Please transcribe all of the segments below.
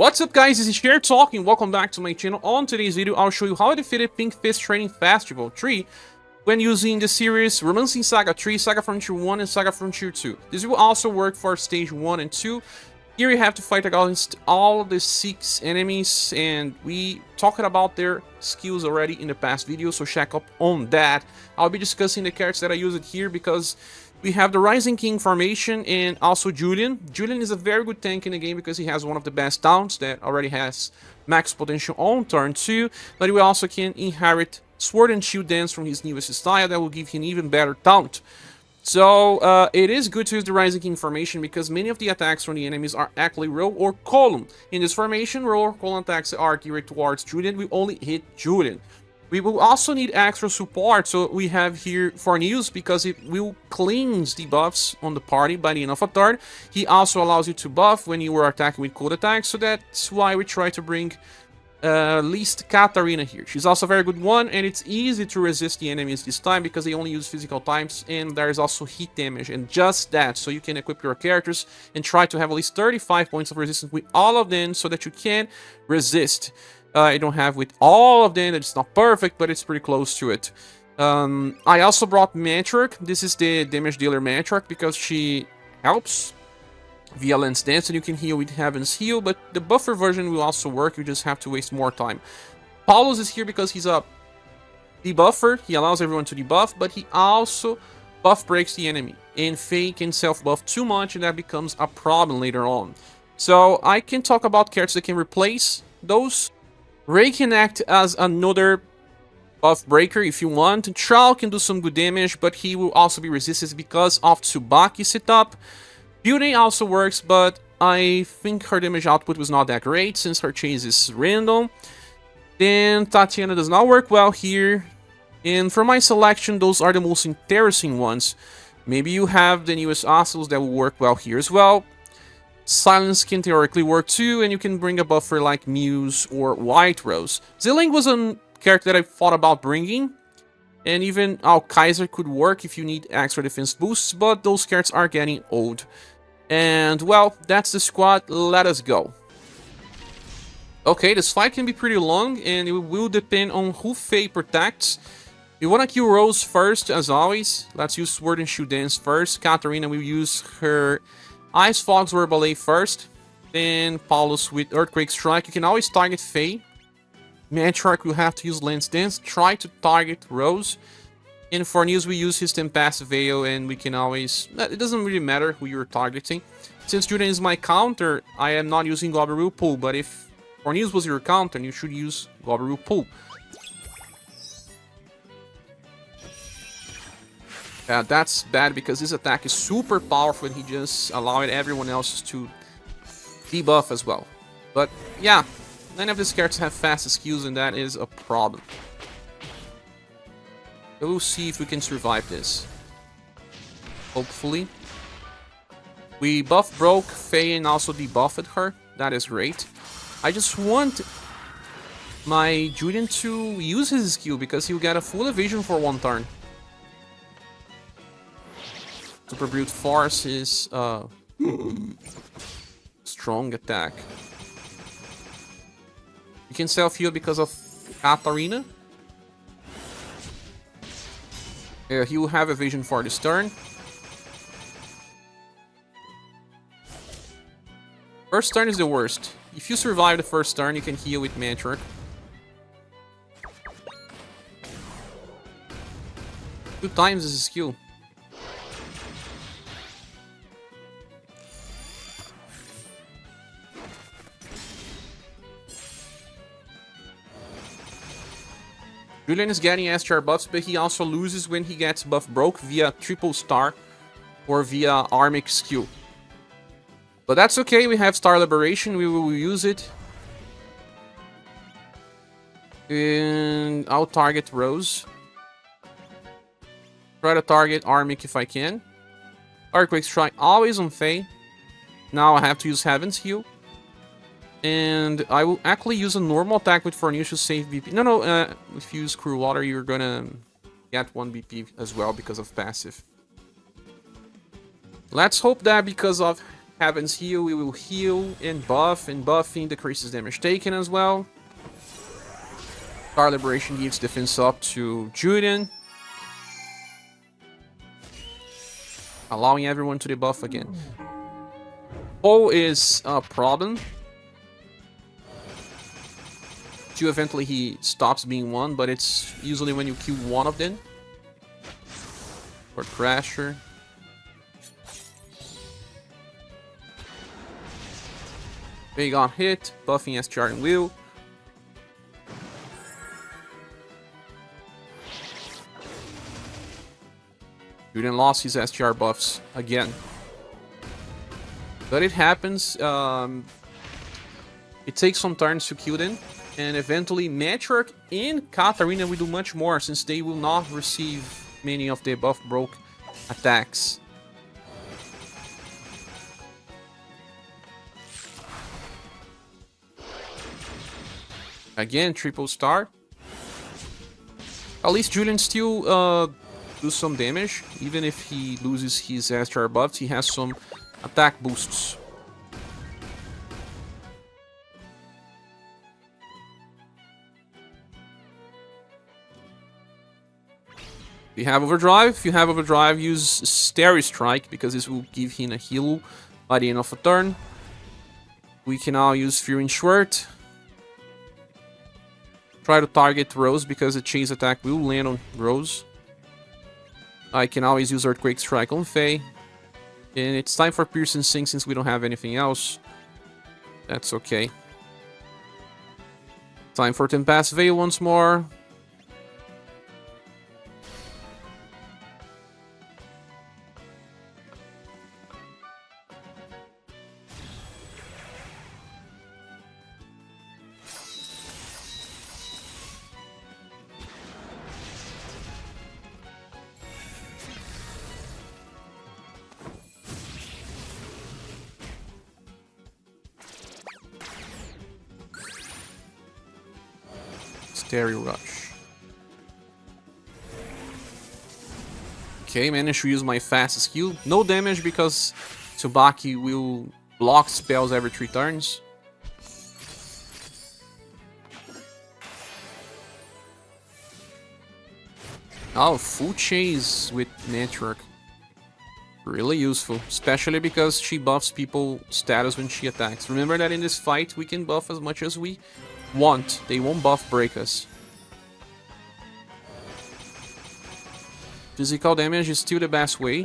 What's up guys, this is Scher talking, welcome back to my channel. On today's video, I'll show you how I defeated Pink Fist Training Festival 3 when using the series Romancing Saga 3, Saga Frontier 1, and Saga Frontier 2. This will also work for Stage 1 and 2. Here you have to fight against all of the 6 enemies, and we talked about their skills already in the past video, so check up on that. I'll be discussing the characters that I used here because we have the Rising King formation and also Julian. Julian is a very good tank in the game because he has one of the best taunts that already has max potential on turn 2, but we also can inherit Sword and Shield Dance from his newest style that will give him even better taunt. So it is good to use the Rising King formation because many of the attacks from the enemies are actually row or column. In this formation, row or column attacks are geared towards Julian. We only hit Julian. We will also need extra support, so we have here Fornews because it will cleanse debuffs on the party by the end of a turn. He also allows you to buff when you are attacking with cold attacks, so that's why we try to bring at least Katarina here. She's also a very good one, and it's easy to resist the enemies this time because they only use physical types, and there is also heat damage, and just that, so you can equip your characters and try to have at least 35 points of resistance with all of them so that you can resist. I don't have with all of them, it's not perfect, but it's pretty close to it. I also brought Matriarch. This is the damage dealer Matriarch because she helps via Lance Dance and you can heal with Heaven's Heal, but the buffer version will also work, you just have to waste more time. Paulus is here because he's a debuffer, he allows everyone to debuff, but he also buff breaks the enemy, and Faye can self-buff too much and that becomes a problem later on. So I can talk about characters that can replace those. Ray can act as another buff breaker if you want. Chao can do some good damage, but he will also be resisted because of Tsubaki setup. Beauty also works, but I think her damage output was not that great since her chase is random. Then Tatiana does not work well here. And for my selection, those are the most interesting ones. Maybe you have the newest Assels that will work well here as well. Silence can theoretically work too, and you can bring a buffer like Muse or White Rose. Zilling was a character that I thought about bringing, and even Kaiser could work if you need extra defense boosts, but those characters are getting old. And well, that's the squad, let us go. Okay, this fight can be pretty long, and it will depend on who Faye protects. We want to kill Rose first, as always. Let's use Sword and Shield Dance first. Katarina will use her Ice Fog's Word Ballet first, then Paulus with Earthquake Strike. You can always target Faye. Matriarch will have to use Lance Dance, try to target Rose. And for News we use his Tempest Veil, and we can always... It doesn't really matter who you're targeting. Since Julian is my counter, I am not using Globberoo Pull, but if Fornews was your counter, you should use Globberoo Pull. That's bad because this attack is super powerful and he just allowed everyone else to debuff as well. But yeah, none of these characters have fast skills and that is a problem. So we'll see if we can survive this. Hopefully. We buff broke Faye and also debuffed her. That is great. I just want my Julian to use his skill because he'll get a full evasion for one turn. Super Brute Force is strong attack. You can self-heal because of Katarina. He will have evasion for this turn. First turn is the worst. If you survive the first turn, you can heal with Matriarch. 2 times is a skill. Julian is getting SR buffs, but he also loses when he gets buff broke via triple star or via Armic skill. But that's okay, we have Star Liberation, we will use it. And I'll target Rose. Try to target Armic if I can. Earthquake Strike always on Faye. Now I have to use Heaven's Heal. And I will actually use a normal attack with Fornews to save BP. No, if you use Cruel Water, you're gonna get 1 BP as well because of passive. Let's hope that because of happens here, we will heal and buff, and buffing decreases damage taken as well. Star Liberation gives defense up to Julian, allowing everyone to debuff again. Paul is a problem. Till eventually he stops being one, but it's usually when you kill one of them. Or Crasher. They got hit, buffing SGR and Will. Julian lost his SGR buffs again. But it happens. It takes some turns to kill them. And eventually Matriarch and Katarina will do much more, since they will not receive many of the buff broke attacks. Again, triple star. At least Julian still do some damage. Even if he loses his SGR buffs, he has some attack boosts. If you have overdrive, use Starry Strike, because this will give him a heal by the end of a turn. We can now use Fury and Schwert. Try to target Rose, because the chase attack will land on Rose. I can always use Earthquake Strike on Faye. And it's time for Pierce and Sing, since we don't have anything else. That's okay. Time for Tempest Veil once more. Stereo Rush. Okay, managed to use my fast skill. No damage because Tsubaki will block spells every 3 turns. Oh, full chase with Network. Really useful, especially because she buffs people's status when she attacks. Remember that in this fight we can buff as much as we want. They won't buff break us. Physical damage is still the best way.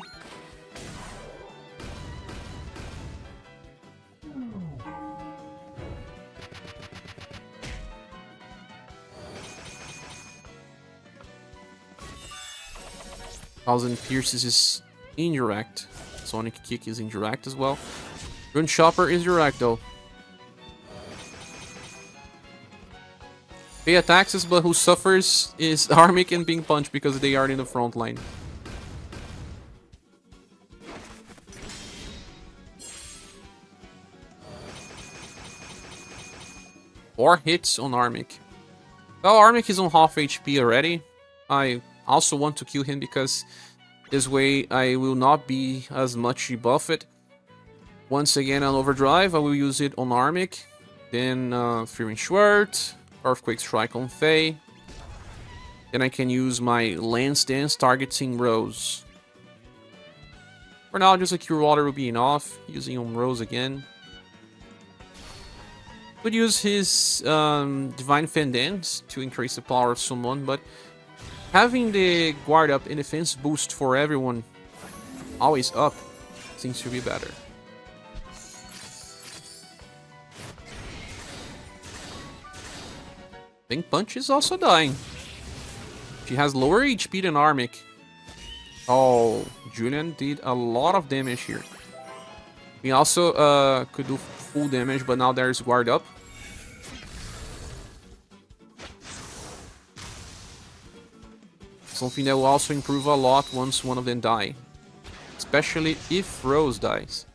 Thousand Pierces is indirect. Sonic Kick is indirect as well. Rune Chopper is direct though. He attacks us, but who suffers is Armic and being punched because they are in the front line. Four hits on Armic. Well, Armic is on half HP already. I also want to kill him because this way I will not be as much buffed. Once again on Overdrive, I will use it on Armic. Then Fury Schwert. Earthquake Strike on Faye. Then I can use my Lance Dance targeting Rose. For now, just a Cure Water will be enough. Using on Rose again. Could use his Divine Fendance to increase the power of someone, but having the guard up and defense boost for everyone always up seems to be better. Pink Punch is also dying. She has lower HP than Armic. Oh, Julian did a lot of damage here. We also could do full damage, but now there's guard up. Something that will also improve a lot once one of them die. Especially if Rose dies.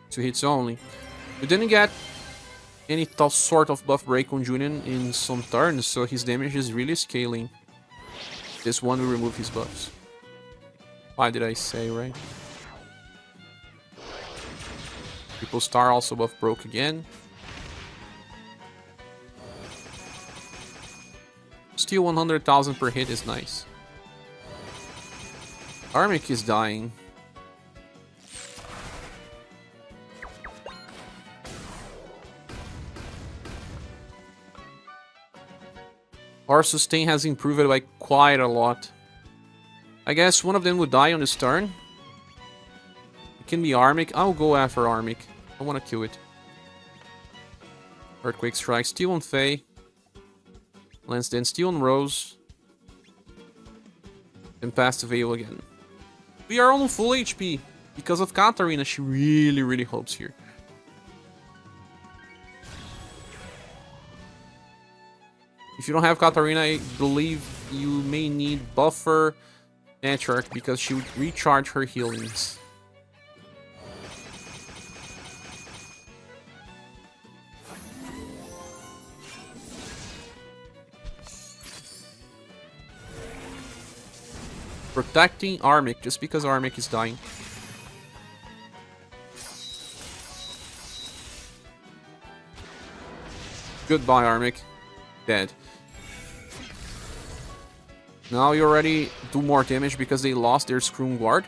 Two hits only. We didn't get any sort of buff break on Julian in some turns, so his damage is really scaling. This one will remove his buffs. Why did I say, right? Triple Star also buff broke again. Still 100,000 per hit is nice. Armic is dying. Our sustain has improved by quite a lot. I guess one of them would die on this turn. It can be Armic. I'll go after Armic. I want to kill it. Earthquake Strike. Still on Faye. Lance Dance. Still on Rose. Then pass to Veil again. We are on full HP. Because of Katarina, she really hopes here. If you don't have Katarina, I believe you may need Buffer Network because she would recharge her healings. Protecting Armic just because Armic is dying. Goodbye, Armic. Dead. Now you already do more damage because they lost their Scroom Guard.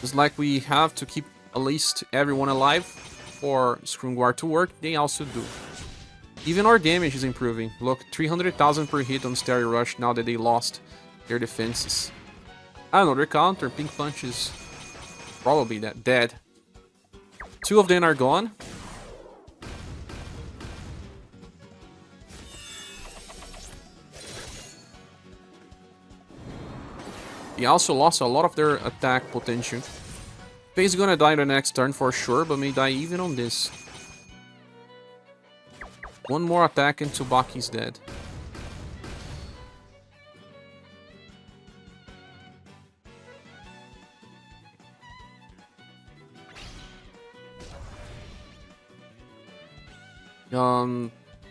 It's like we have to keep at least everyone alive for Scroom Guard to work. They also do. Even our damage is improving. Look, 300,000 per hit on Stereo Rush now that they lost their defenses. Another counter. Pink Punch is probably dead. Two of them are gone. He also lost a lot of their attack potential. Faye's gonna die the next turn for sure, but may die even on this. One more attack and Tsubaki's dead.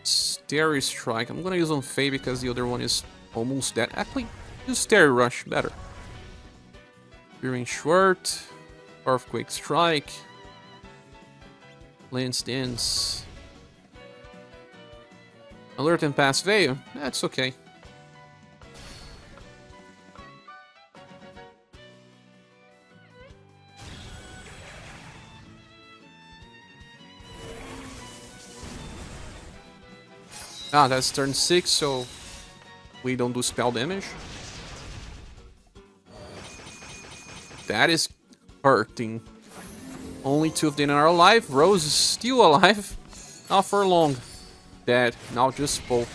Stereo Strike. I'm gonna use on Faye because the other one is almost dead. Actually, use Stereo Rush better. Veering Schwert, Earthquake Strike, Lance Dance, Alert and Pass Veil. That's okay. Ah, that's turn 6, so we don't do spell damage. That is hurting. Only two of them are alive. Rose is still alive. Not for long. Dead. Now just pull.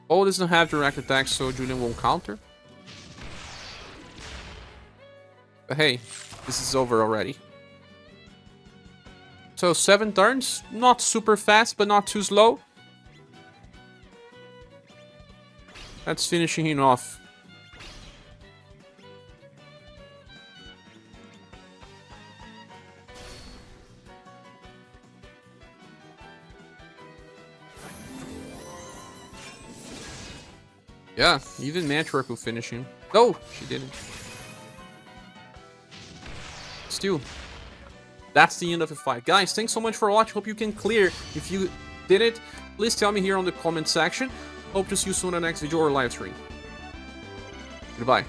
Oh, doesn't have direct attack, so Julian won't counter. But hey, this is over already. So 7 turns. Not super fast, but not too slow. That's finishing him off. Yeah, even Matchwork will finish him. No, she didn't. Still, that's the end of the fight. Guys, thanks so much for watching. Hope you can clear. If you did it, please tell me here on the comment section. Hope to see you soon in the next video or live stream. Goodbye.